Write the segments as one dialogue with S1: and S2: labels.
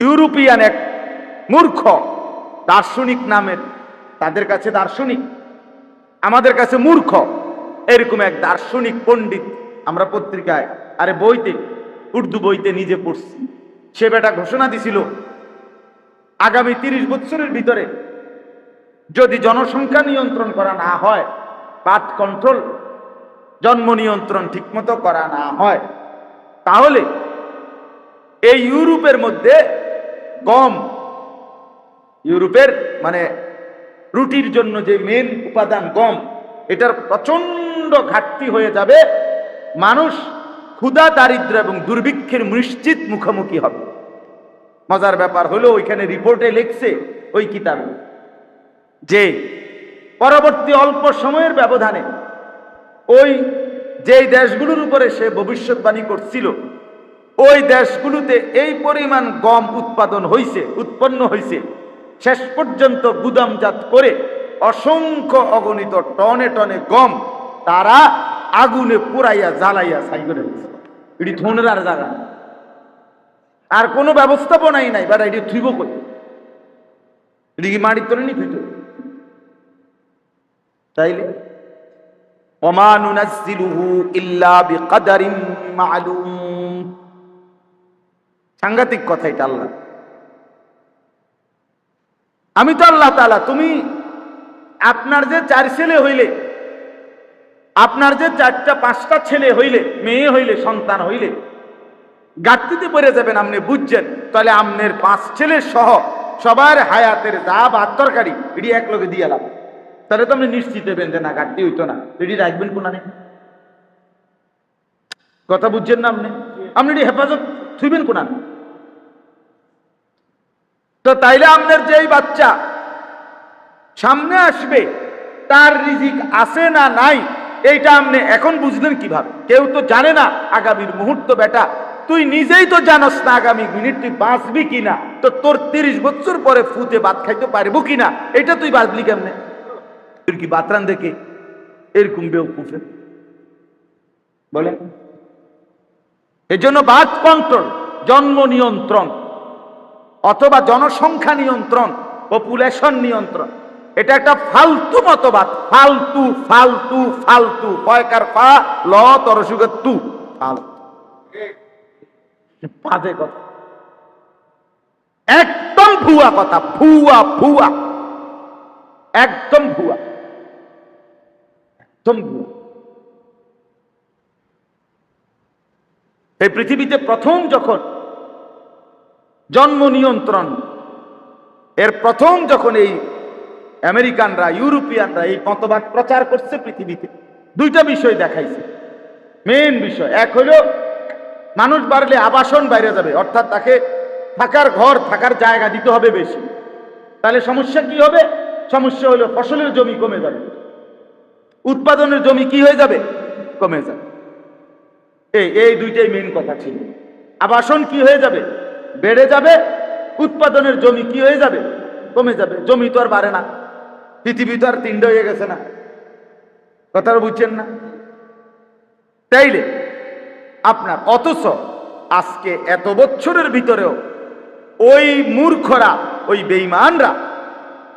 S1: European এক মূর্খ দার্শনিক নামের, তাদের কাছে দার্শনিক, আমাদের কাছে মূর্খ, এরকম এক দার্শনিক পণ্ডিত আমরা পত্রিকায় আরে বইতে, উর্দু বইতে নিজে পড়ছি। সে বেটা ঘোষণা দিছিল আগামী 30 বছরের ভিতরে যদি জনসংখ্যা নিয়ন্ত্রণ করা না হয়, বার্থ কন্ট্রোল, জন্ম নিয়ন্ত্রণ ঠিকমতো করা না হয়, তাহলে এই ইউরোপের মধ্যে গম, ইউরোপের মানে রুটির জন্য যে মেন উপাদান গম, এটার প্রচন্ড ঘাটতি হয়ে যাবে। মানুষ ক্ষুধা, দারিদ্র্য এবং দুর্ভিক্ষের নিশ্চিত মুখোমুখি হবে। মজার ব্যাপার হলো ওইখানে রিপোর্টে লিখছে ওই কিতাবে যে পরবর্তী অল্প সময়ের ব্যবধানে ওই যে দেশগুলোর উপরে সে ভবিষ্যৎবাণী করছিল, ওই দেশগুলোতে এই পরিমাণ গম উৎপন্ন হয়েছে, শেষ পর্যন্ত গুদামজাত করে অসংখ্য অগণিত টনে টনে গম তারা আগুনে পুরাইয়া জ্বালাইয়া ছাই করে দিচ্ছে। এটি থনের আর জায়গা, আর কোনো ব্যবস্থাপনাই নাই। বাট এটি থুইব কই? এটি কি মাটির তলে নি থুইত? তাইলে ওমা নুনাজ্জিলুহু ইল্লা বিকদারিন মা'লুম। সাংঘাতিক কথা এটা। আল্লাহ, আমি তো আল্লাহ তাআলা। তুমি আপনার যে 4 ছেলে হইলে, আপনার যে 4টা 5টা ছেলে হইলে, মেয়ে হইলে, সন্তান হইলে ঘাটতিতে পড়ে যাবেন, আপনি বুঝছেন, তাহলে আপনার 5 ছেলে সহ সবার হায়াতের যা ভাত তরকারি এটি এক লগে দিয়ে লাভ, তাহলে তো আপনি নিশ্চিত হবেন যে না ঘাটতি হইতো না। এটি রাখবেন কোনানে? কথা বুঝছেন না আপনি? আপনি এটি হেফাজত থুইবেন কোনানে? তো তাইলে আপনার যেই বাচ্চা সামনে আসবে তার রিজিক আছে না নাই, এইটা আপনি এখন বুঝলেন কিভাবে? কেউ তো জানে না আগামীর মুহূর্ত। বেটা, তুই নিজেই তো জানস না আগামী মিনিট তুই বাঁচবি কিনা, তো তোর 30 বছর পরে ফুতে ভাত খাইতে পারবো কিনা, এটা তুই বাঁচলি কেমনে? তুই কি বাতরান দেখে এরকম বেউকুফে বলেন? এই জন্য বার্থ কন্ট্রোল, জন্ম নিয়ন্ত্রণ অথবা জনসংখ্যা নিয়ন্ত্রণ, পপুলেশন নিয়ন্ত্রণ, এটা একটা ফালতু মতবাদ। ফালতু ফালতু ফালতু, পয়কার পা ল তরসুগের তু, ফালতু বাজে কথা, একদম ভুয়া কথা, ভুয়া ভুয়া, একদম ভুয়া, একদম ভুয়া। এই পৃথিবীতে প্রথম যখন জন্ম নিয়ন্ত্রণ এর প্রথম যখন এই আমেরিকানরা, ইউরোপিয়ানরা এই মতবাদ প্রচার করছে পৃথিবীতে, 2টা বিষয় দেখাইছে। মেইন বিষয় এক হলো মানুষ বাড়লে আবাসন বাইরে যাবে, অর্থাৎ তাকে থাকার ঘর, থাকার জায়গা দিতে হবে বেশি। তাহলে সমস্যা কি হবে? সমস্যা হলো ফসলের জমি কমে যাবে, উৎপাদনের জমি কি হয়ে যাবে? কমে যাবে। এই 2টাই মেইন কথা ছিল। আবাসন কি হয়ে যাবে? বেড়ে যাবে। উৎপাদনের জমি কি হয়ে যাবে? কমে যাবে। জমি তো আর বাড়ে না, পৃথিবী তো আর 3টা হয়ে গেছে না। কথা বুঝছেন না? তাইলে আপনার, অথচ আজকে এত বছরের ভিতরেও ওই মূর্খরা, ওই বেঈমানরা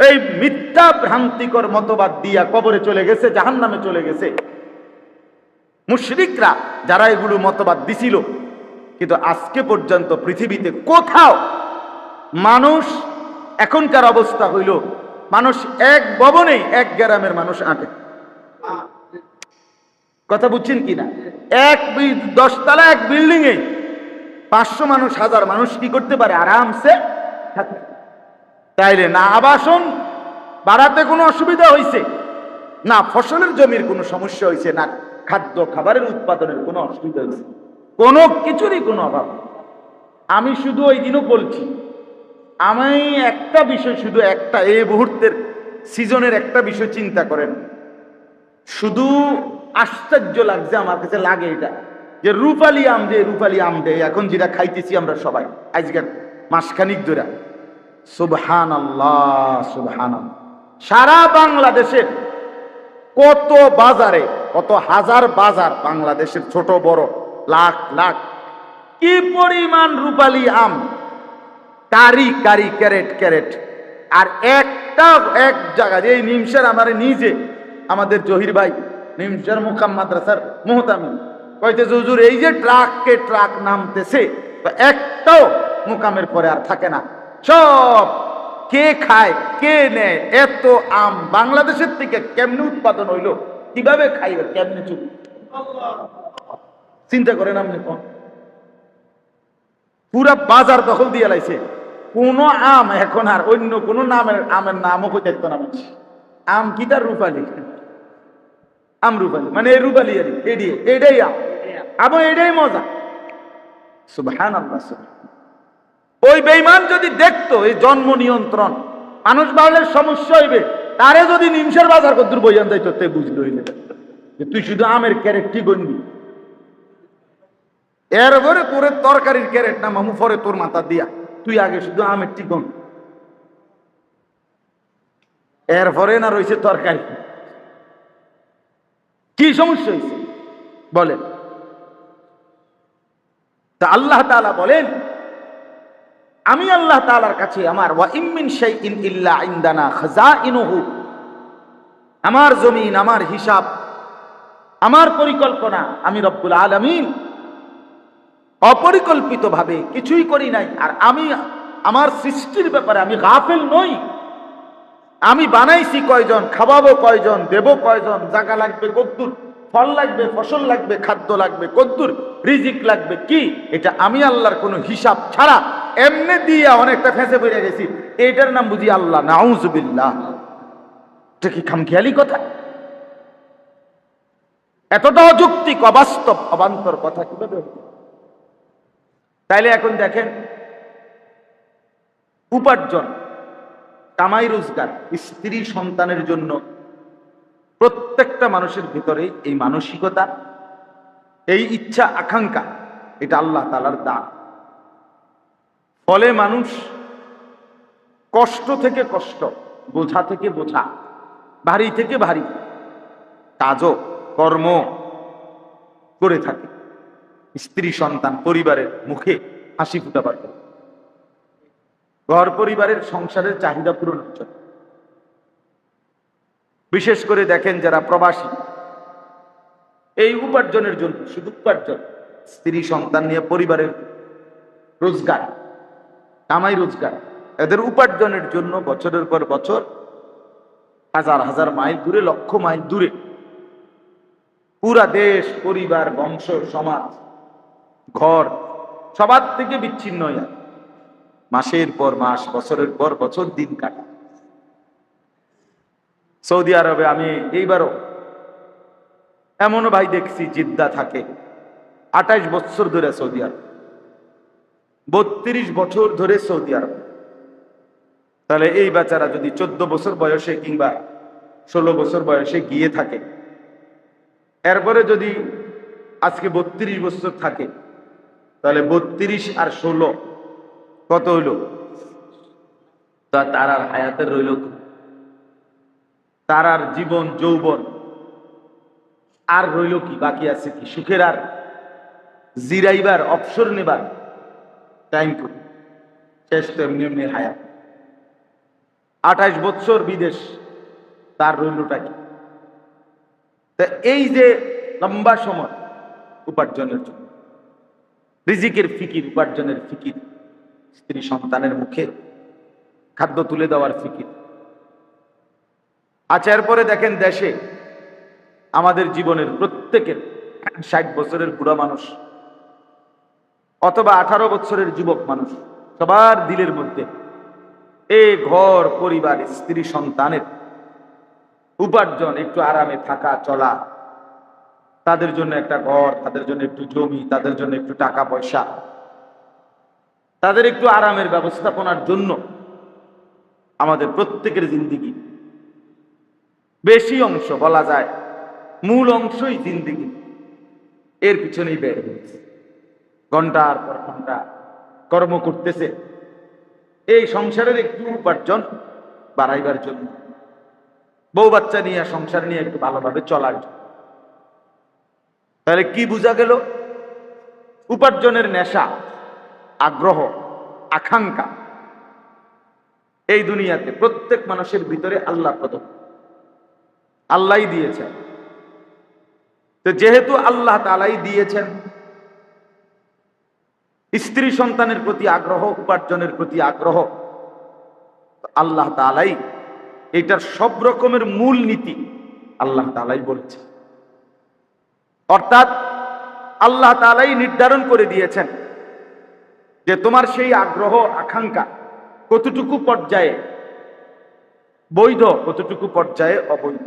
S1: এই মিথ্যা ভ্রান্তিকর মতবাদ দিয়া কবরে চলে গেছে, জাহান্নামে চলে গেছে। মুশরিকরা যারা এগুলো মতবাদ দিছিল, কিন্তু আজকে পর্যন্ত পৃথিবীতে কোথাও মানুষ, এখনকার অবস্থা হইল মানুষ এক ভবনেই 1 গ্রামের মানুষ আটে। কথা বুঝছেন কিনা? 10 তলা এক বিল্ডিং এ 500 মানুষ, 1000 মানুষ কি করতে পারে? আরামসে থাকে। তাইলে না আবাসন বাড়াতে কোনো অসুবিধা হয়েছে, না ফসলের জমির কোনো সমস্যা হয়েছে, না খাদ্য খাবারের উৎপাদনের কোনো অসুবিধা হয়েছে, কোনো কিছুরই কোনো অভাব। আমি শুধু ওই দিনও বলছি, আমি একটা বিষয়, শুধু একটা, এই মুহূর্তের সিজনের একটা বিষয় চিন্তা করেন। শুধু আশ্চর্য লাগছে আমার কাছে, লাগে এটা যে রূপালী আম দেয় এখন যেটা খাইতেছি আমরা সবাই আজকে মাসখানিক ধরে। সুবহানাল্লাহ, সুবহানাল্লাহ। সারা বাংলাদেশের কত বাজারে, কত হাজার বাজার, বাংলাদেশের ছোট বড় লাখ লাখ কি পরিমাণ রূপালী আম কারি কারি, ক্যারেট ক্যারেট। আর একটা এক জায়গা যে এই নিমসার আমার নিজে আমাদের জহির ভাই নিমসার মুকাম মাদ্রাসার মুহতামিম কইতেছে, হুজুর এই যে ট্রাককে ট্রাক নামতেছে একটাও মুকামের পরে আর থাকে না, সব কে খায় কে নেয়। এত আম বাংলাদেশের থেকে কেমনে উৎপাদন হইলো, কিভাবে খাইবে, কেমনে চুপ, চিন্তা করেন আপনি কোন পুরা বাজার দখল দিয়ে লাইছে। কোন আম এখন আর অন্য কোন নামের আমের নামও কই দেখতো না মানুষ। আম কি তার রূপালি, আম রূপালি মানে এই রূপালি আর এটাই আম, আবার এটাই মজা। সুবহানাল্লাহ। ওই বেঈমান যদি দেখতো এই জন্ম নিয়ন্ত্রণ মানুষ বাড়লে সমস্যা হইবে, তারে যদি নিমশের বাজার কদ্দুর বইয়ান যাইতো তে বুঝলো হইলে যে তুই শুধু আমের ক্যারেট কি গণবি, এরপরে তোর তরকারির ক্যারেট না মামু পরে তোর মাথা দিয়া, তুই আগে শুধু আমের টিকন, এরপরে না রয়েছে তরকারি। কি সমস্যা হয়েছে বলেন? তা আল্লাহ তাআলা বলেন, আমি আল্লাহ তাআলার কাছে আমার ওয়া ইম মিন শাইইন ইল্লা ইনদানা খাযাইনুহু, আমার জমিন, আমার হিসাব, আমার পরিকল্পনা, আমি রব্বুল আলামিন অপরিকল্পিতভাবে কিছুই করি নাই। আর আমি আমার সৃষ্টির ব্যাপারে আমি গাফিল নই। আমি বানাইছি কয়জন, খাওয়াবো কয়জন, দেব কয়জন, জায়গা লাগবে কদ্দুর, ফল লাগবে, ফসল লাগবে, খাদ্য লাগবে কদ্দুর, রিজিক লাগবে কি, এটা আমি আল্লাহর কোনো হিসাব ছাড়া এমনি দিয়া অনেকটা ফেঁসে পড়ে গেছি। এটার নাম বুঝি আল্লাহ? নাউজুবিল্লাহ। এটা কি খামখেয়ালি কথা? এতটা অযৌক্তিক, অবাস্তব, অবান্তর কথা কিভাবে হতো? তাইলে এখন দেখেন, উপার্জন, কামাই রোজগার, স্ত্রী সন্তানের জন্য প্রত্যেকটা মানুষের ভিতরে এই মানসিকতা, এই ইচ্ছা আকাঙ্ক্ষা, এটা আল্লাহ তাআলার দান। ফলে মানুষ কষ্ট থেকে কষ্ট, বোঝা থেকে বোঝা, ভারী থেকে ভারী কাজও কর্ম করে থাকে, স্ত্রী সন্তান পরিবারের মুখে হাসি ফুটাবার জন্য, ঘর পরিবারের সংসারের চাহিদা পূরণের জন্য। বিশেষ করে দেখেন যারা প্রবাসী, এই উপার্জনের জন্য, শুধু উপার্জন, স্ত্রী সন্তান নিয়ে পরিবারের রোজগার, কামাই রোজগার, এদের উপার্জনের জন্য বছরের পর বছর হাজার হাজার মাইল দূরে, লক্ষ মাইল দূরে, পুরা দেশ, পরিবার, বংশ, সমাজ, ঘর সবার থেকে বিচ্ছিন্ন হয়ে মাসের পর মাস, বছরের পর বছর দিন কাটে। সৌদি আরবে আমি এইবারও এমনও ভাই দেখছি, জিদ্দা থাকে 28 বছর ধরে সৌদি আরব, 32 বছর ধরে সৌদি আরব। তাহলে এই বাচ্চারা যদি 14 বছর বয়সে কিংবা 16 বছর বয়সে গিয়ে থাকে, এরপরে যদি আজকে 32 বছর থাকে, তাহলে 32 আর 16 কত হইল? তা তার আর হায়াতের রইল, তার আর জীবন যৌবন আর রইল কি? বাকি আছে কি? সুখের আর জিরাইবার, অবসর নেবার টাইম করি? শেষ তো এমনি এমনি হায়াত। 28 বছর বিদেশ, তার রইলটা কি? তা এই যে লম্বা সময় উপার্জনের জন্য, রিজিকের ফিকির, উপার্জনের ফিকির, স্ত্রী সন্তানের মুখে খাদ্য তুলে দেওয়ার ফিকির। আচ্ছা, এরপরে দেখেন দেশে আমাদের জীবনের প্রত্যেকের 60 বছরের বুড়া মানুষ অথবা 18 বছরের যুবক মানুষ, সবার দিলের মধ্যে এই ঘর পরিবার, স্ত্রী সন্তানের উপার্জন, একটু আরামে থাকা চলা, তাদের জন্য একটা ঘর, তাদের জন্য একটু জমি, তাদের জন্য একটু টাকা পয়সা, তাদের একটু আরামের ব্যবস্থাপনার জন্য আমাদের প্রত্যেকের জিন্দিগি বেশি অংশ, বলা যায় মূল অংশই জিন্দিগি এর পিছনেই ব্যয় হয়েছে। ঘন্টার পর ঘন্টা কর্ম করতেছে এই সংসারের একটু উপার্জন বাড়াইবার জন্য, বউ বাচ্চা নিয়ে, সংসার নিয়ে একটু ভালোভাবে চলার জন্য। তাহলে কি বোঝা গেল? উপার্জনের নেশা, আগ্রহ, আকাঙ্ক্ষা এই দুনিয়াতে প্রত্যেক মানুষের ভিতরে আল্লাহ প্রদত্ত, আল্লাহই দিয়েছেন। তো যেহেতু আল্লাহ তাআলাই দিয়েছেন, স্ত্রী সন্তানের প্রতি আগ্রহ, উপার্জনের প্রতি আগ্রহ, আল্লাহ তাআলাই এটার সব রকমের মূল নীতি আল্লাহ তাআলাই বলছে। অর্থাৎ আল্লাহ তাআলাই নির্ধারণ করে দিয়েছেন যে তোমার সেই আগ্রহ আকাঙ্ক্ষা কতটুকু পর্যায়ে বৈধ, কতটুকু পর্যায়ে অবৈধ।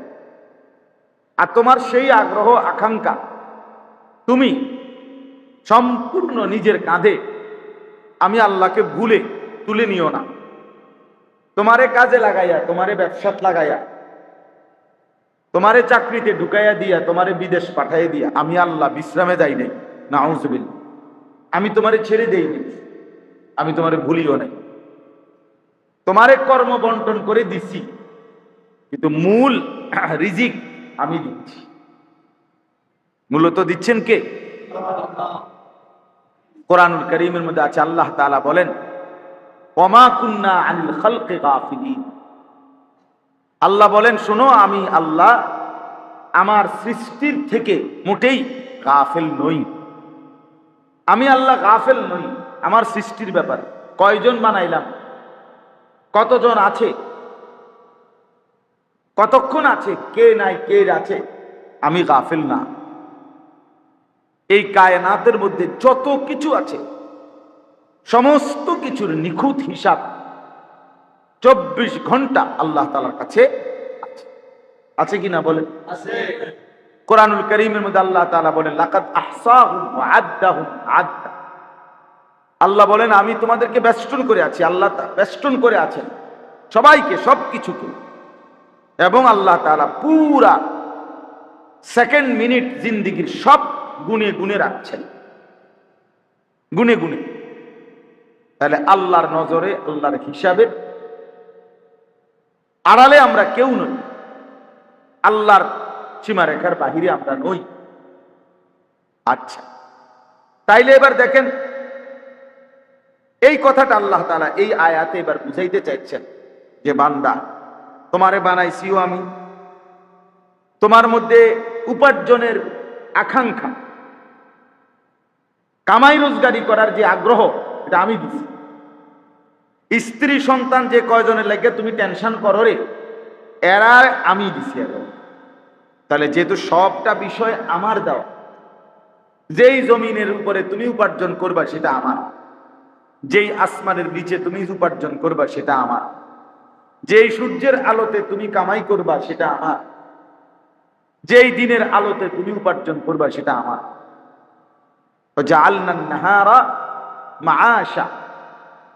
S1: আর তোমার সেই আগ্রহ আকাঙ্ক্ষা তুমি সম্পূর্ণ নিজের কাঁধে আমি আল্লাহকে ভুলে তুলে নিও না। তোমারে কাজে লাগাইয়া, তোমারে ব্যবসাত লাগাইয়া, তোমারে চাকরিতে ঢুকাইয়া দিয়া, তোমারে বিদেশ পাঠাইয়া দিয়া আমি আল্লাহ বিশ্রামে যাই নাই, নাউজুবিল্লাহ। আমি তোমারে ছেড়ে দেই নাই, আমি তোমারে ভুলিও নাই। তোমারে কর্ম বন্টন করে দিছি, কিন্তু মূল রিজিক আমি দিচ্ছি। মূলত দিচ্ছেন কে? কোরআনুল কারীমের মধ্যে আছে, আল্লাহ তাআলা বলেন, ওয়ামা কুন্না আনিল খালকি গাফিলিন। আল্লাহ বলেন, শোনো, আমি আল্লাহ আমার সৃষ্টির থেকে মোটেই গাফেল নই। আমি আল্লাহ গাফেল নই আমার সৃষ্টির ব্যাপারে। কয়জন বানাইলাম, কতজন আছে, কতক্ষণ আছে, কে নাই, কে আছে, আমি গাফেল না। এই কায়নাতের মধ্যে যত কিছু আছে সমস্ত কিছুর নিখুঁত হিসাব 24 ঘন্টা আল্লাহ তাআলার কাছে আছে। আছে কিনা বলেন? আছে। কোরআনুল কারীমের মধ্যে আল্লাহ তাআলা বলেন, লাকাদ আহসাহুম ওয়া আদ্দাহুম আদ্দা। আল্লাহ বলেন, আমি তোমাদেরকে বেষ্টন করে আছি। আল্লাহ বেষ্টন করে আছেন সবাইকে, সবকিছুকে। এবং আল্লাহ তাআলা পুরা সেকেন্ড মিনিট জিন্দেগির সব গুনে গুনে রাখছেন, গুনে গুনে। তাহলে আল্লাহর নজরে, আল্লাহর হিসাবে আড়ালে আমরা কেউ নই, আল্লাহর সীমারেখার বাহিরে আমরা নই। আচ্ছা, তাইলে এবার দেখেন এই কথাটা আল্লাহ তাআলা এই আয়াতে এবার বুঝাইতে চাইছেন যে বান্দা, তোমারে বানাইছিও আমি, তোমার মধ্যে উপার্জনের আকাঙ্ক্ষা, কামাই রোজগারি করার যে আগ্রহ, এটা আমি দিছি। স্ত্রী সন্তান যে কয়জনের লাগে তুমি টেনশন করো রে, এরা আমি দিছি। তাহলে যেহেতু সবটা বিষয় আমার দেওয়া, যেই জমিনের উপরে তুমি উপার্জন করবা সেটা আমার, যেই আসমানের নিচে তুমি উপার্জন করবা সেটা আমার, যেই সূর্যের আলোতে তুমি কামাই করবা সেটা আমার, যেই দিনের আলোতে তুমি উপার্জন করবা সেটা আমার। জাআলনান নাহারা মাআশা।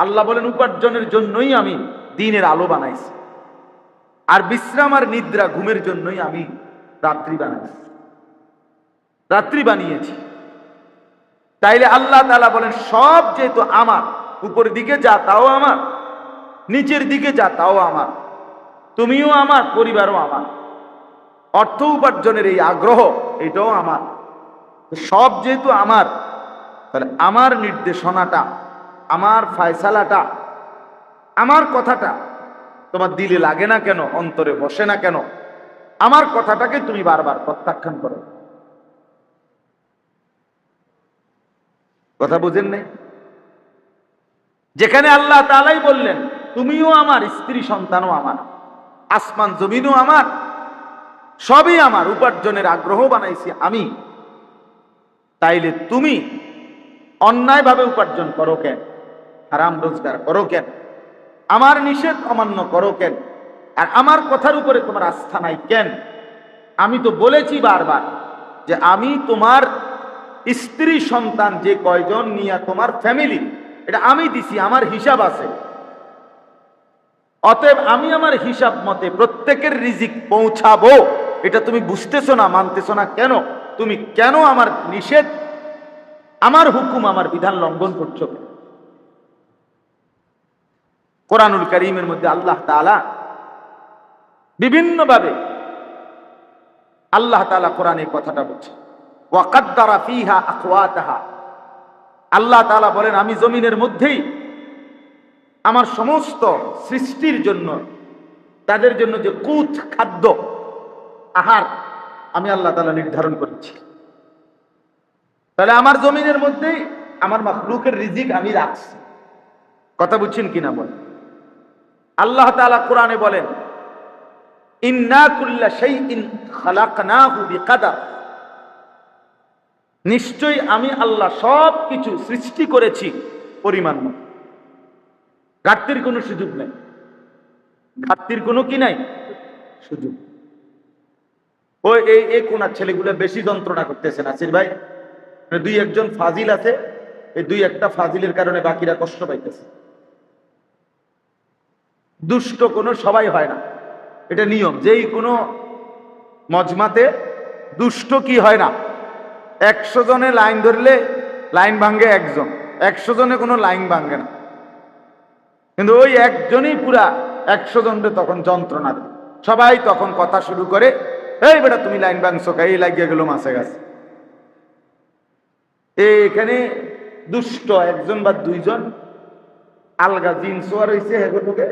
S1: আল্লাহ বলেন, উপার্জনের জন্যই আমি দিনের আলো বানাইছি, আর বিশ্রাম আর নিদ্রা, ঘুমের জন্যই আমি রাত্রি বানাইছি, রাত্রি বানিয়েছি। তাইলে আল্লাহ তাআলা বলেন, সব যেহেতু আমার, উপরের দিকে যা তাও আমার, নিচের দিকে যা তাও আমার, তুমিও আমার, পরিবারও আমার, অর্থ উপার্জনের এই আগ্রহ এটাও আমার। সব যেহেতু আমার, তাহলে আমার নির্দেশনাটা, আমার ফয়সালাটা, আমার কথাটা তোমার দিলে লাগে না কেন, অন্তরে বসে না কেন? আমার কথাটাকে তুমি বারবার প্রত্যাখ্যান করো। কথা বুঝেন নাই? যেখানে আল্লাহ তাআলাই বললেন, তুমিও আমার, স্ত্রী সন্তানও আমার, আসমান জমিনও আমার, সবই আমার, উপার্জনের আগ্রহ বানাইছি আমি। তাইলে তুমি অন্যায়ভাবে উপার্জন করো কেন? হারাম রোজগার করো কেন? আমার নিষেধ অমান্য করো কেন? আর আমার কথার উপরে তোমার আস্থা নাই কেন? আমি তো বলেছি বারবার যে আমি তোমার স্ত্রী সন্তান যে কয়জন নিয়ে তোমার ফ্যামিলি, এটা আমি দিছি, আমার হিসাব আছে। অতএব আমি আমার হিসাব মতে প্রত্যেকের রিজিক পৌঁছাবো। এটা তুমি বুঝতেছো না, মানতেছো না কেন? তুমি কেন আমার নিষেধ, আমার হুকুম, আমার বিধান লঙ্ঘন করছো? কোরআনুল কারীমের মধ্যে আল্লাহ তাআলা বিভিন্নভাবে আল্লাহ তাআলা কোরআনে কথাটা বলছে, ওয়া কাদ্দারা ফিহা আকওয়াতাহা। আল্লাহ তাআলা বলেন, আমি জমিনের মধ্যেই আমার সমস্ত সৃষ্টির জন্য, তাদের জন্য যে কুত খাদ্য আহার আমি আল্লাহ তাআলা নির্ধারণ করেছি। তাহলে আমার জমিনের মধ্যেই আমার মাখলুকের রিজিক আমি রাখছি। কথা বুঝছেন কিনা বলেন? আল্লাহ তাআলা কোরআনে বলেন, ইন্না কুল্লা শাইইন খালাকনাহু বিকাদার, নিশ্চয়ই আমি আল্লাহ সব কিছু সৃষ্টি করেছি পরিমাণ মতো। ঘাটতির কোনো সুযোগ নেই, ঘাটতির কোনো কি নাই সুযোগ। ওই এই কোনার ছেলেগুলো বেশি যন্ত্রণা করতেছে নাসির ভাই। দুই একজন ফাজিল আছে, এই দুই একটা ফাজিলের কারণে বাকিরা কষ্ট পাইতেছে। দুষ্ট কোনো সবাই হয় না, এটা নিয়ম। যেই কোনো মজমাতে দুষ্ট কি হয় না, 100 জনে লাইন ধরলে লাইন ভাঙ্গে একজন, 100 জনে কোনো লাইন ভাঙ্গে না, কিন্তু ওই একজনই পুরা 100 জনকে তখন যন্ত্রণা দেয়। সবাই তখন কথা শুরু করে, এই বেটা তুমি লাইন ভাঙছো, এই লাগিয়ে গেল মাছে গাছে। এখানে দুষ্ট একজন বা দুইজন আলগা জিন সোয়ার হয়েছে, হেগুলোকে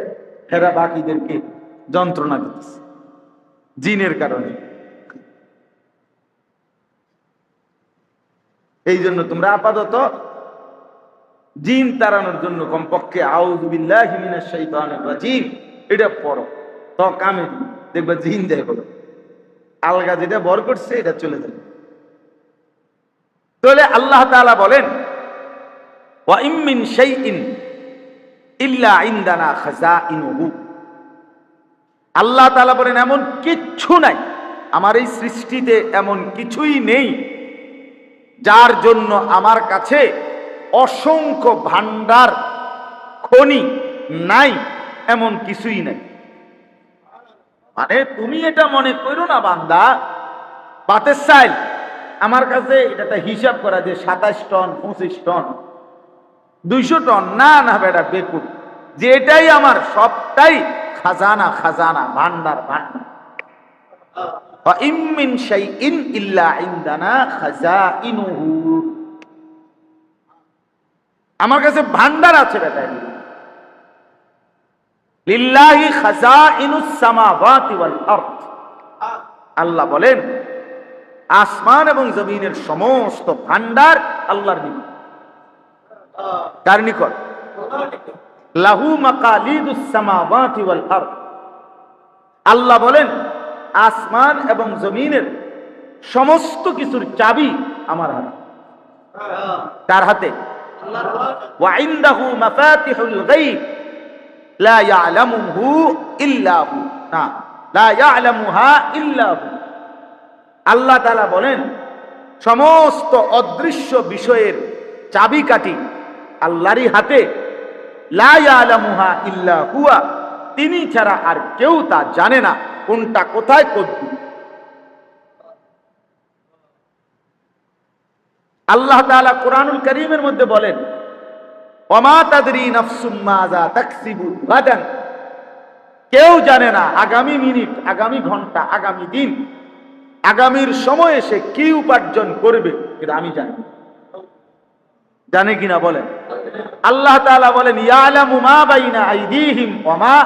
S1: হেরা বাকিদেরকে যন্ত্রণা দিতেছে জিনের কারণে। এই জন্য তোমরা আপাতত জিন তাড়ানোর জন্য কমপক্ষে আউযু বিল্লাহি মিনাশ শাইতানির রাজিম এটা পড়ো, তো কামে দেখবা জিন দেয় হলো, আলগা যেটা বর করছে এটা চলে যাবে। তাহলে আল্লাহ তাআলা বলেন, ওয়া ইম মিন শাইইন ইল্লা ইনদানা খাযাইনুহু, আল্লাহ তাআলা বলেন এমন কিচ্ছু নাই, আমার এই সৃষ্টিতে এমন কিছুই নেই যার জন্য আমার কাছে অসংখ্য ভান্ডার খনি নাই, এমন কিছুই নাই। মানে তুমি এটা মনে করো না বান্দা, বাতের চাইল আমার কাছে এটা হিসাব করা যে 27 টন 25 টন 200 টন, না না বেটা বেকুব, যেটাই আমার সবটাই খাজানা, খাজানা ভান্ডার ভান্ডার। ওয়া ইম মিন শাইইন ইল্লা ইনদানা খাযাইনুহু, আমার কাছে ভান্ডার আছে বেটা। লিল্লাহি খাযাইনুস সামাওয়াতি ওয়াল আরদ, আল্লাহ বলেন আসমান এবং জমিনের সমস্ত ভান্ডার আল্লাহর নিকট। কার নিকট? লাহু মাকালিদুস সামাওয়াতি ওয়াল আরদ, আল্লাহ বলেন আসমান এবং জমিনের সমস্ত কিছুর চাবি আমার হাতে। কার হাতে? ওয়া ইনদাহু মাফাতিহুল গায়ব লা ইয়ালামুহু ইল্লা হু, না লা ইয়ালামুহা ইল্লা হু, আল্লাহ তাআলা বলেন সমস্ত অদৃশ্য বিষয়ের চাবিকাঠি আল্লাহরই হাতে। লা ইয়ালামুহা ইল্লা হুয়া, তিনি ছাড়া আর কেউ তা জানে না কোনটা কোথায় কদ্দুর। আল্লাহ তাআলা কোরআনুল কারীমের মধ্যে বলেন, ওয়ামা তাদরি নাফসুম মাযা তাকসিবু গাদান, কেউ জানে না আগামী মিনিট, আগামী ঘন্টা, আগামী দিন, আগামীর সময়ে সে কি উপার্জন করবে, কিন্তু আমি জানি। জানে কিনা বলেন? আল্লাহ তাআলা বলেন, ইয়ালামু মা বাইনা আইদিহিম ওয়া মা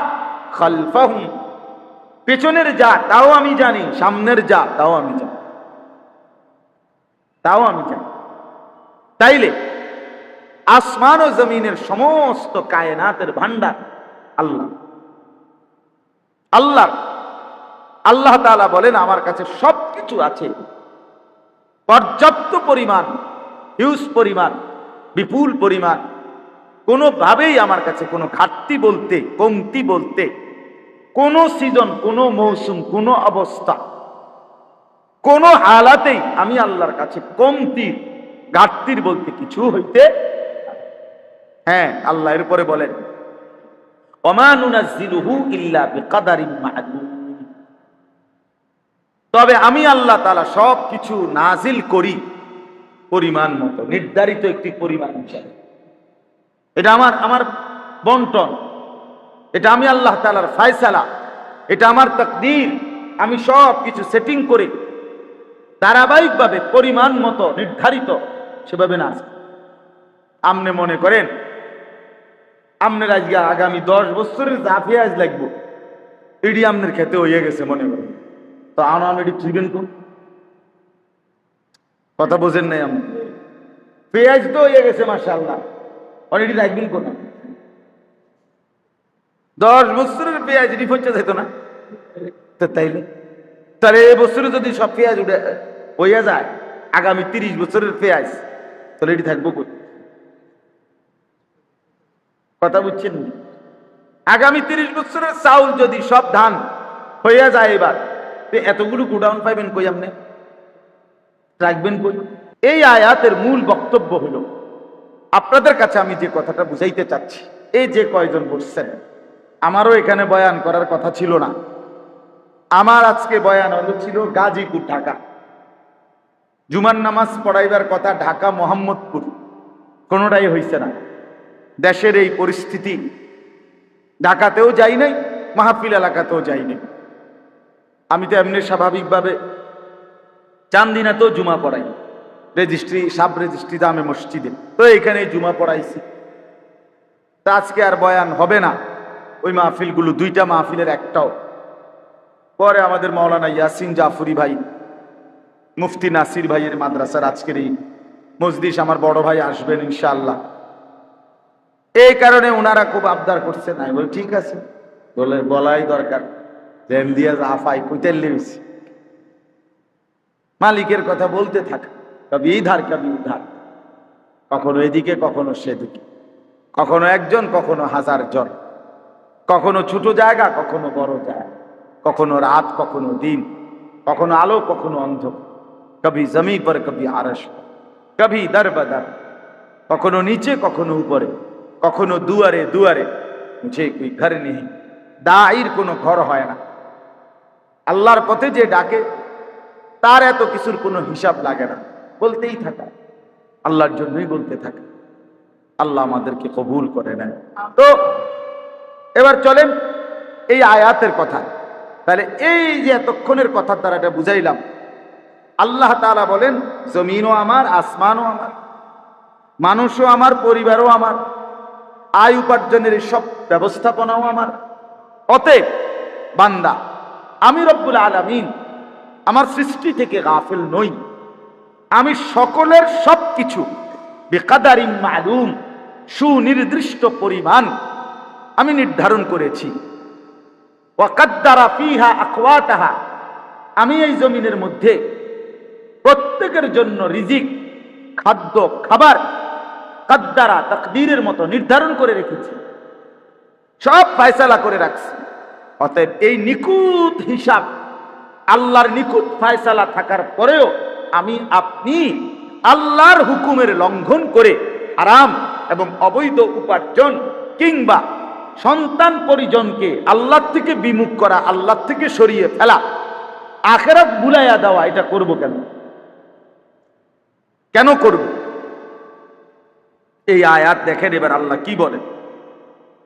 S1: খালফাহুম, পেছনের যা তাও আমি জানি, সামনের যা তাও আমি জানি, তাও আমি জানি। তাইলে আসমান ও জমিনের সমস্ত কায়নাতের ভান্ডার আল্লাহ। আল্লাহ আল্লাহ তাআলা বলেন আমার কাছে সবকিছু আছে, পর্যাপ্ত পরিমাণ, হিউজ পরিমাণ, বিপুল পরিমাণ, কোনোভাবেই আমার কাছে কোনো ঘাটতি বলতে, কমতি বলতে, কোন সিজন, কোন মৌসুম, কোন অবস্থা, কোন হালাতেই আমি আল্লাহর কাছে কমতি, ঘাটতির বলতে কিছু হইতে। হ্যাঁ, আল্লাহ এরপরে বলেন, ওমা নুনাজ্জিলুহু ইল্লা বিকাদারিন মা'লুম, তবে আমি আল্লাহ তাআলা সব কিছু নাজিল করি পরিমাণ মতো, নির্ধারিত একটি পরিমাণ অনুসারে। এটা আমার বন্টন, এটা আমি আল্লাহ তাআলার ফয়সালা, এটা আমার তাকদীর। আমি সব কিছু সেটিং করে ধারাবাহিকভাবে পরিমাণ মতো নির্ধারিত সেভাবে না। আপনি মনে করেন আপনার আজকে আগামী 10 বছরের যা পেঁয়াজ লাগবো এটি আপনার খেতে হয়ে গেছে মনে করেন, তো আনান এটি থুইবেন কোন? কথা বোঝেন নাই আপনি? পেঁয়াজ তো হয়ে গেছে মাশাআল্লাহ, আর এটি রাখবেন কোন? 10 বছরের পেঁয়াজ এটি পচে যেত না? তো তাইলে তাহলে এই বছরে যদি সব পেঁয়াজ উঠে হইয়া যায়, আগামী 30 বছরের পেঁয়াজ, তাহলে এটি থাকবো কই? কথা বুঝছেন? আগামী 30 বছরের চাউল যদি সব ধান হইয়া যায় এবার, এতগুলো গোডাউন পাইবেন কই? আপনি রাখবেন কই? এই আয়াতের মূল বক্তব্য হলো, আপনাদের কাছে আমি যে কথাটা বুঝাইতে চাচ্ছি, এই যে কয়জন বসছেন, আমারও এখানে বয়ান করার কথা ছিল না। আমার আজকে বয়ান হলো ছিল গাজীপুর, ঢাকা। জুমার নামাজ পড়াইবার কথা ঢাকা, মোহাম্মদপুর, কোনোটাই হইছে না। দেশের এই পরিস্থিতি, ঢাকাতেও যাই নাই, মাহফিল এলাকাতেও যাই নাই। আমি তো এমনি স্বাভাবিকভাবে চান্দিনাতেও জুমা পড়াই, রেজিস্ট্রি, সাব রেজিস্ট্রি দামে মসজিদে, তো এখানে জুমা পড়াইছি। তা আজকে আর বয়ান হবে না। ওই মাহফিলগুলো, 2টা মাহফিলের একটাও। পরে আমাদের মাওলানা ইয়াসিন জাফরি ভাই, মুফতি নাসির ভাইয়ের মাদ্রাসার আজকের এই মজলিস আমার বড় ভাই আসবেন ইনশাআল্লাহ। এই কারণে ওনারা খুব আবদার করছে। নাই বলে ঠিক আছে, বলে বলাই দরকার, জ্যাম দিয়া আফাই কইতেল লেগেছি। মালিকের কথা বলতে থাকা, কবি ইধার কবি উধার, কখনো এদিকে কখনো সেদিকে, কখনো একজন কখনো 1000 জন, কখনো ছোট জায়গা কখনো বড় জায়গা, কখনো রাত কখনো দিন, কখনো আলো কখনো অন্ধকার, কবি জমি পর কবি আরশ, কবি দর বদর, কখনো নিচে কখনো উপরে, কখনো দুয়ারে দুয়ারে, মুঝে কোই ঘর নেই। দাঈর কোনো ঘর হয় না। আল্লাহর পথে যে ডাকে তার এত কিছুর কোনো হিসাব লাগে না, বলতেই থাকা, আল্লাহর জন্যই বলতে থাকা। আল্লাহ আমাদেরকে কবুল করে নেন। তো এবার চলেন এই আয়াতের কথা। তাহলে এই যে এতক্ষণের কথার দ্বারা এটা বুঝাইলাম, আল্লাহ তাআলা বলেন জমিনও আমার, আসমানও আমার, মানুষও আমার, পরিবারও আমার, আয় উপার্জনের সব ব্যবস্থাপনাও আমার। অতএব বান্দা, আমি রব্বুল আলামিন আমার সৃষ্টি থেকে গাফিল নই। আমি সকলের সবকিছু বিকাদারিন মালুম, সুনির্দিষ্ট পরিমাণ আমি নির্ধারণ করেছি। ওয়াকাদ্দারা ফিহা আকওয়াতাহা, আমি এই জমিনের মধ্যে প্রত্যেকের জন্য রিজিক, খাদ্য, খাবার কাদ্দারা, তাকদীরের মতো নির্ধারণ করে রেখেছি, সব ফয়সালা করে রাখছি। অতএব এই নিখুঁত হিসাব, আল্লাহর নিখুঁত ফয়সালা থাকার পরেও আমি আপনি আল্লাহর হুকুমের লঙ্ঘন করে হারাম এবং অবৈধ উপার্জন কিংবা সন্তান পরিজনকে আল্লাহ থেকে বিমুখ করা, আল্লাহ থেকে সরিয়ে ফেলা, আখিরাত ভুলাইয়া দেওয়া, এটা করব কেন? কেন করব? এই আয়াত দেখেন এবার আল্লাহ কি বলেন।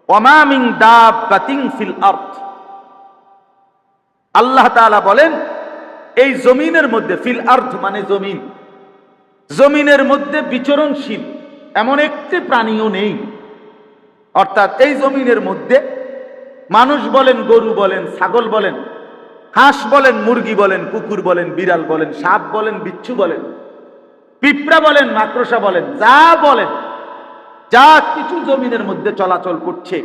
S1: ওয়ামা মিন দাব্বাতিন ফিল আরদ, আল্লাহ তাআলা বলেন এই জমিনের মধ্যে, ফিল আরদ মানে জমিন, জমিনের মধ্যে বিচরণশীল এমন একটি প্রাণীও নেই। অর্থাৎ এই জমিনের মধ্যে মানুষ বলেন, গরু বলেন, ছাগল বলেন, হাঁস বলেন, মুরগি বলেন, কুকুর বলেন, বিড়াল বলেন, সাপ বলেন, বিচ্ছু বলেন, পিঁপড়া বলেন, মাকড়সা বলেন, যা বলেন, যা কিছু জমিনের মধ্যে চলাচল করছে,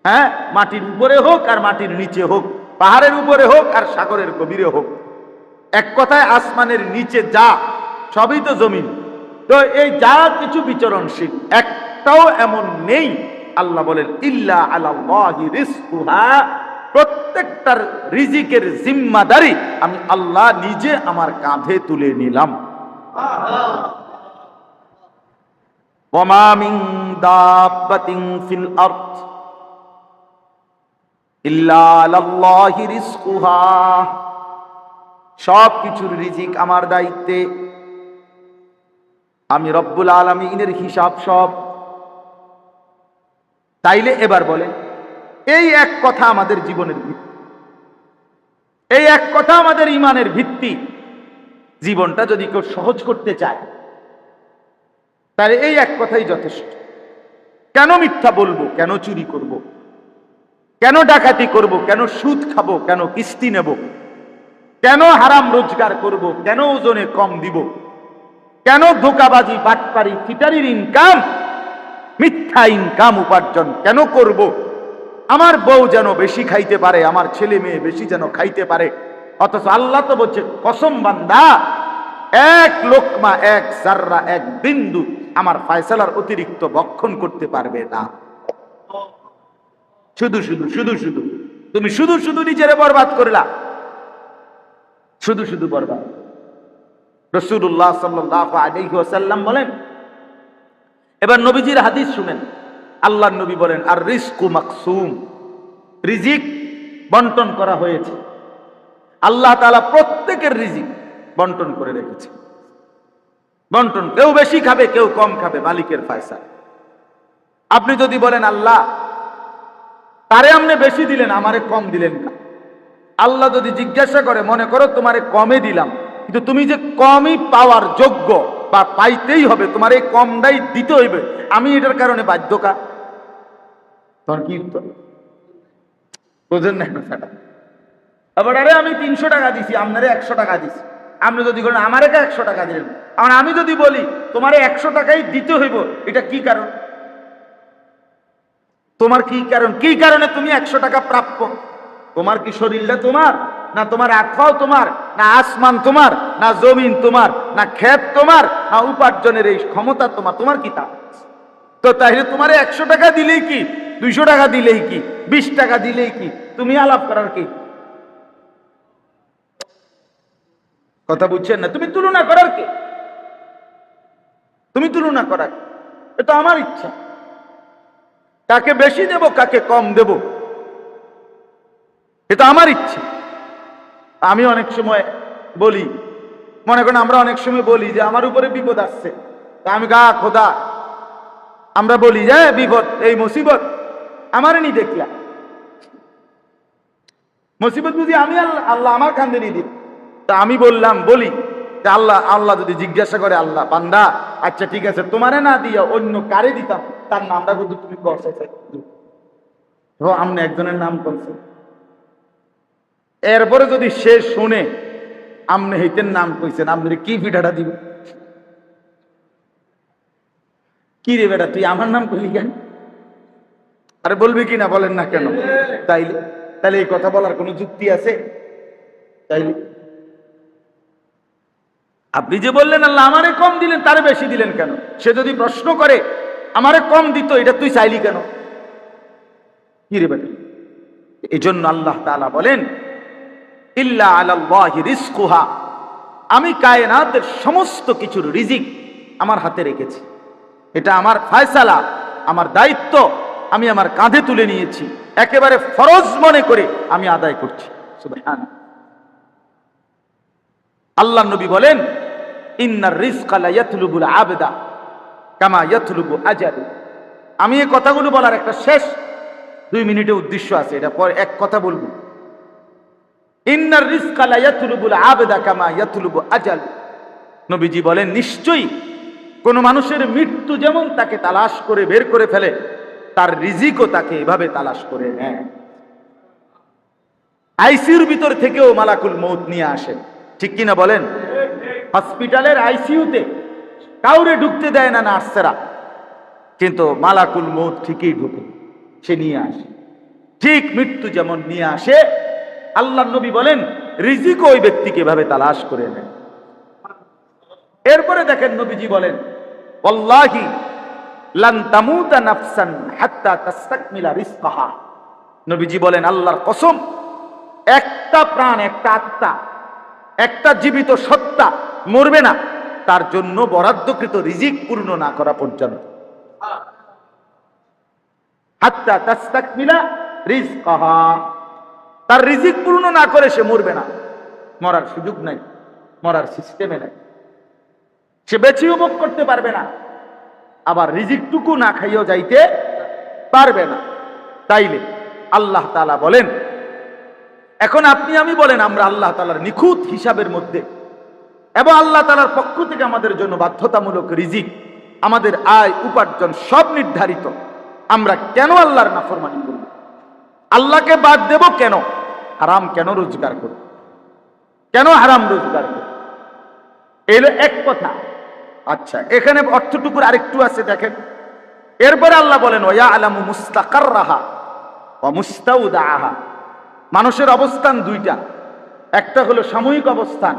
S1: হ্যাঁ, মাটির উপরে হোক আর মাটির নিচে হোক, পাহাড়ের উপরে হোক আর সাগরের গভীরে হোক, এক কথায় আসমানের নিচে যা, সবই তো জমিন। তো এই যা কিছু বিচরণশীল, একটাও এমন নেই, আল্লাহ বলেন ইল্লা আলাল্লাহি রিজকুহা, প্রত্যেকটার রিজিকের জিম্মাদারি আমি আল্লাহ নিজে আমার কাঁধে তুলে নিলাম। ওয়ামা মিন দাব্বাতিন ফিল আরদ ইল্লা আলাল্লাহি রিজকুহা, সব কিছুর রিজিক আমার দায়িত্বে, আমি রব্বুল আলামিনের হিসাব সব। তাইলে এবার বলেন, এই এক কথা আমাদের জীবনের ভিত্তি, এই এক কথা আমাদের ঈমানের ভিত্তি। জীবনটা যদি কেউ সহজ করতে চায় তাহলে এই এক কথাই যথেষ্ট। কেন মিথ্যা বলবো, কেন চুরি করব, কেন ডাকাতি করব, কেন সুদ খাবো, কেন কিস্তি নেব, কেন হারাম রোজগার করব, কেন ওজনে কম দিব, কেন ধোকাবাজি, বাটপারি, ফিটারির ইনকাম, মিথ্যা ইনকাম উপার্জন কেন করব? আমার বউ যেন বেশি খাইতে পারে, আমার ছেলে মেয়ে বেশি যেন খাইতে পারে। অথচ আল্লাহ তো বলছে, কসম বান্দা, এক লোকমা, এক জাররা, এক বিন্দু আমার ফয়সালার অতিরিক্ত ভক্ষণ করতে পারবে না। শুধু শুধু শুধু শুধু তুমি শুধু শুধু নিজেরে বরবাদ করলা, শুধু শুধু বরবাদ। রাসূলুল্লাহ সাল্লাল্লাহু আলাইহি ওয়াসাল্লাম বলেন, এবার নবীজির হাদিস শুনেন। আল্লাহর নবী বলেন, আর রিজকু মাকসুম, রিজিক বন্টন করা হয়েছে। আল্লাহ তাআলা প্রত্যেকের রিজিক বন্টন করে রেখেছে। বন্টন, কেউ বেশি খাবে, কেউ কম খাবে, মালিকের ফয়সালা। আপনি যদি বলেন, আল্লাহ তারে আপনি বেশি দিলেন, আমারে কম দিলেন না, আল্লাহ যদি জিজ্ঞাসা করে, মনে করো তোমারে কমে দিলাম, কিন্তু তুমি যে কমই পাওয়ার যোগ্য বা পাইতেই হবে, তোমার এই কমটাই দিতে হইবে, আমি এটার কারণে বাধ্যকা, তোমার কি উত্তর? বোঝেন না কথাটা? আবার আরে আমি 300 টাকা দিছি, আপনারে 100 টাকা দিছি, আপনি যদি বলেন আমারে 100 টাকা দিলেন, আর আমি যদি বলি তোমারে 100 টাকাই দিতে হইব, এটা কি কারণ? তোমার কি কারণ? কি কারণে তুমি 100 টাকা প্রাপ্য? তোমার কি শরীরটা তোমার, না তোমার আত্মাও তোমার, না আসমান তোমার, না জমিন তোমার, না ক্ষেত তোমার, না উপার্জনের এই ক্ষমতা তোমার? তোমার কি তা? তো তাইলে তোমার 100 টাকা দিলেই কি, 200 টাকা দিলেই কি, 20 টাকা দিলেই কি, তুমি আলাপ করার কি? কথা বুঝছেন না? তুমি তুলনা করার কি? তুমি তুলনা করার, এটা আমার ইচ্ছা, কাকে বেশি দেব, কাকে কম দেব, এটা আমার ইচ্ছা। আমি অনেক সময় বলি, মনে করেন আমরা অনেক সময় বলি যে আমার উপরে বিপদ আসছে, তা আমি গা খোদা, আমরা বলি যে বিপদ, এই মুসিবত আমারে নি দেখলা, মুসিবত বুঝি আমি, আল্লাহ আমার কান্দে নি দিন। তা আমি বলি যে আল্লাহ যদি জিজ্ঞাসা করে, আল্লাহ বান্দা আচ্ছা ঠিক আছে, তোমারে না দিয়া অন্য কারে দিতাম, তার নামটা কিন্তু তুমি করছে, আপনি একজনের নাম করছে, এরপরে যদি সে শুনে আপনি হইতেন নাম কইছেন, আপনি কি পিঠাটা দিব? কি রে বেটা, তুই আমার নাম কইলি কেন? আরে বলবি কি না, বলেন না কেন? তাইলে এই কথা বলার কোনো যুক্তি আছে? তাইলে আপনি যে বললেন আল্লাহ আমারে কম দিলেন, তারে বেশি দিলেন কেন? সে যদি প্রশ্ন করে আমারে কম দিত, এটা তুই চাইলি কেন? কি রে বেটা? এই জন্য আল্লাহ তাআলা বলেন, ইল্লা আলাল্লাহি রিজকুহা, আমি কায়নাতের সমস্ত কিছুর রিজিক আমার হাতে রেখেছি, এটা আমার ফয়সালা, আমার দায়িত্ব, আমি আমার কাঁধে তুলে নিয়েছি, একেবারে ফরজ মনে করে আমি আদায় করছি। সুবহানাল্লাহ। আল্লাহ নবী বলেন, ইন্নার রিজকা লা ইয়াতলুবুল আবদা কামা ইয়াতলুবু আজালু। আমি এই কথাগুলো বলার একটা শেষ 2 মিনিটের উদ্দেশ্য আছে, এটা পরে এক কথা বলবো। ইন্নার রিজকা লা ইয়াতলুবুল আবদা কামা ইয়াতলুবু আজালু। নবীজি বলেন, নিশ্চয়ই কোন মানুষের মৃত্যু যেমন তাকে তালাশ করে বের করে ফেলে, তার রিজিকও তাকে এভাবে তালাশ করে নেয়। আইসিইউর ভিতর থেকেও মালাকুল মউত নিয়ে আসে, ঠিক কিনা বলেন? হসপিটালের আইসিইউতে কাউরে ঢুকতে দেয় না নার্সেরা, কিন্তু মালাকুল মউত ঠিকই ঢুকে, সে নিয়ে আসে। ঠিক মৃত্যু যেমন নিয়ে আসে, আল্লাহর নবী বলেন রিজিকও ওই ব্যক্তিকে এভাবে তালাশ করে নেয়। এরপরে দেখেন নবীজি বলেন, ওয়াল্লাহি লান তামুতা নাফসান হাত্তা তাস্তাকমিলা রিজকাহা। নবীজি বলেন, আল্লাহর কসম, একটা প্রাণ, একটা আত্মা, একটা জীবিত সত্তা মরবে না তার জন্য বরাদ্দকৃত রিজিক পূর্ণ না করা পর্যন্ত। হাত্তা তাস্তাকমিলা রিজকাহা, তার রিজিক পূর্ণ না করে সে মরবে না। মরার সুযোগ নাই, মরার সিস্টেমে নাই, সে বেঁচেও ভোগ করতে পারবে না, আবার রিজিকটুকু না খাইয়েও যাইতে পারবে না। তাইলে আল্লাহ তাআলা বলেন, এখন আপনি আমি বলেন, আমরা আল্লাহ তাআলার নিখুঁত হিসাবের মধ্যে এবং আল্লাহ তাআলার পক্ষ থেকে আমাদের জন্য বাধ্যতামূলক রিজিক, আমাদের আয় উপার্জন সব নির্ধারিত, আমরা কেন আল্লাহর নাফরমানি করব? আল্লাহকে বাদ দেব কেন? হারাম কেন রোজগার করব? কেন হারাম রোজগার করব? এলো এক কথা। আচ্ছা, এখানে অর্থটুকুর আরেকটু আছে, দেখেন। এরপরে আল্লাহ বলেন ওয়া আলামু মুস্তাকাররাহা ওয়া মুস্তাউদাহা। মানুষের অবস্থান দুইটা, একটা হলো সাময়িক অবস্থান,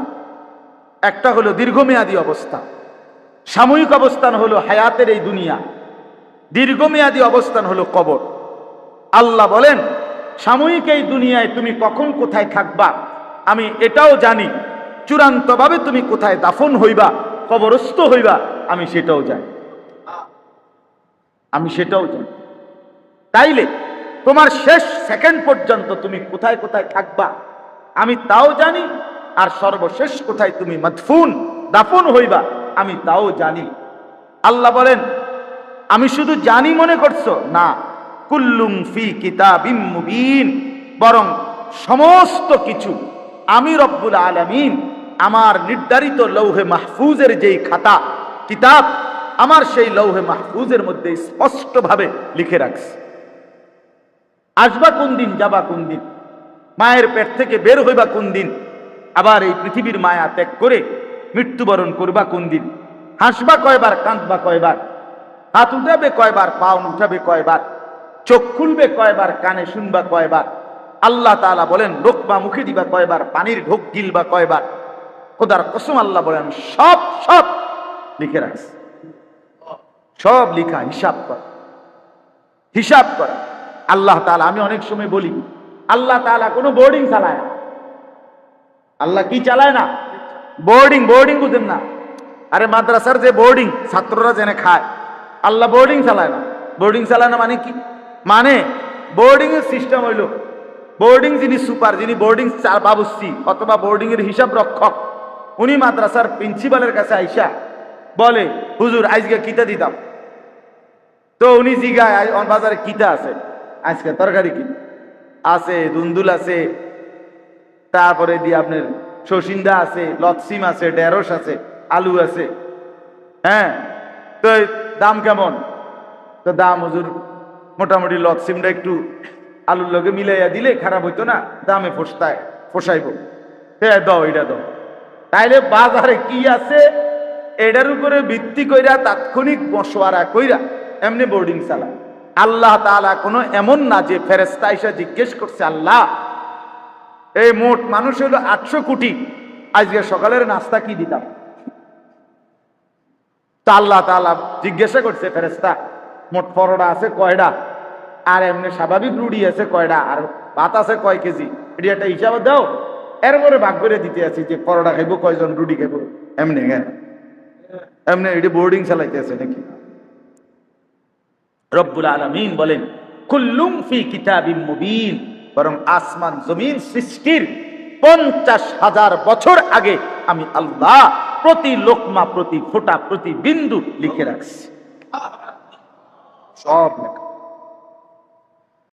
S1: একটা হলো দীর্ঘমেয়াদী অবস্থান। সাময়িক অবস্থান হলো হায়াতের এই দুনিয়া, দীর্ঘমেয়াদী অবস্থান হলো কবর। আল্লাহ বলেন সাময়িক এই দুনিয়ায় তুমি কখন কোথায় থাকবা আমি এটাও জানি, চূড়ান্তভাবে তুমি কোথায় দাফন হইবা, কবরস্থ হইবা, আমি সেটাও জানি। আমি সেটাও জানি। তাইলে তোমার শেষ সেকেন্ড পর্যন্ত তুমি কোথায় কোথায় থাকবা আমি তাও জানি, আর সর্বশেষ কোথায় তুমি মাদফুন দাফন হইবা আমি তাও জানি। আল্লাহ বলেন আমি শুধু জানি মনে করছো? না, কুল্লুম ফি কিতাবিম মুবিন, বরং সমস্ত কিছু আমি রব্বুল আলামিন আমার নির্ধারিত লৌহে মাহফুজের যেই খাতা কিতাব, আমার সেই লৌহে মাহফুজের মধ্যে স্পষ্টভাবে লিখে রাখছি। আসবা কোন দিন, যাবা কোন দিন, মায়ের পেট থেকে বের হইবা কোন দিন, আবার এই পৃথিবীর মায়া ত্যাগ করে মৃত্যুবরণ করবা কোন দিন, হাসবা কয়বার, কাঁদবা কয়বার, হাত উঠাবে কয়বার, পা উঠাবে কয়বার, চোখ খুলবে কয়বার, কানে শুনবা কয়বার, আল্লাহ তাআলা বলেন লোকমা মুখে দিবা কয়বার, পানির ঢোক গিলবা কয়বার। খোদার কসম আল্লাহ বলেন সব সব লিখে রাখছে। সব লিখা, হিসাব করা, হিসাব করা। আল্লাহ তাআলা, আমি অনেক সময় বলি আল্লাহ তাআলা কোনো বোর্ডিং চালায় না। আল্লাহ কি চালায় না? বোর্ডিং। বোর্ডিং বুঝেন না? আরে মাদ্রাসার যে বোর্ডিং ছাত্ররা জেনে খায়, আল্লাহ বোর্ডিং চালায় না। বোর্ডিং চালায় না মানে কি? মানে বোর্ডিং এর সিস্টেম হইল, বোর্ডিং যিনি সুপার, যিনি বোর্ডিং বাবুসি অথবা বোর্ডিং এর হিসাব রক্ষক, উনি মাদ্রাসার প্রিন্সিপালের কাছে আইসা বলে হুজুর আজকে কিতা দিতাম, তো উনি জিগায় বাজারে কিতা আছে, আজকে তরকারি কি আছে, দুন্দুল আছে, তারপরে দিয়ে আপনার শসিন্দা আছে, লতসিম আছে, ঢেঁড়স আছে, আলু আছে, হ্যাঁ, তো দাম কেমন? তো দাম হুজুর মোটামুটি লতসিমটা একটু আলুর লগে মিলাইয়া দিলে খারাপ হইতো না, দামে পোষাইব, হ্যাঁ দাও, এটা দাও। তাইলে বাজারে কি আছে এটার উপরে ভিত্তি কইরা তাৎক্ষণিক মশওয়ারা কইরা এমনি বোর্ডিং চালায়। আল্লাহ তাআলা কোনো এমন না যে ফেরেশতা এসে জিজ্ঞেস করছে আল্লাহ এই মোট মানুষ হলো 800 কোটি, আজকে সকালের নাস্তা কি দিতাম? তা আল্লাহ তাআলা জিজ্ঞাসা করছে ফেরেশতা মোট পরোটা আছে কয়টা, আর এমনি স্বাভাবিক রুটি আছে কয়টা, আর ভাত আছে কয় কেজি, এটা একটা হিসাব দাও। এরপরে ভাগ করে দিতে আছি যে পরোটা খাইবো কয়জন, রুটি খাইবো, এমনি এমনি এটা বোর্ডিং চালাইতে আছে নাকি? রব্বুল আলামিন বলেন কুল্লুম ফি কিতাবিম মুবিন, বরং আসমান জমিন সৃষ্টির 50,000 বছর আগে আমি আল্লাহ প্রতি লোকমা, প্রতি ফোঁটা, প্রতি বিন্দু লিখে রাখছি। সব লেখা।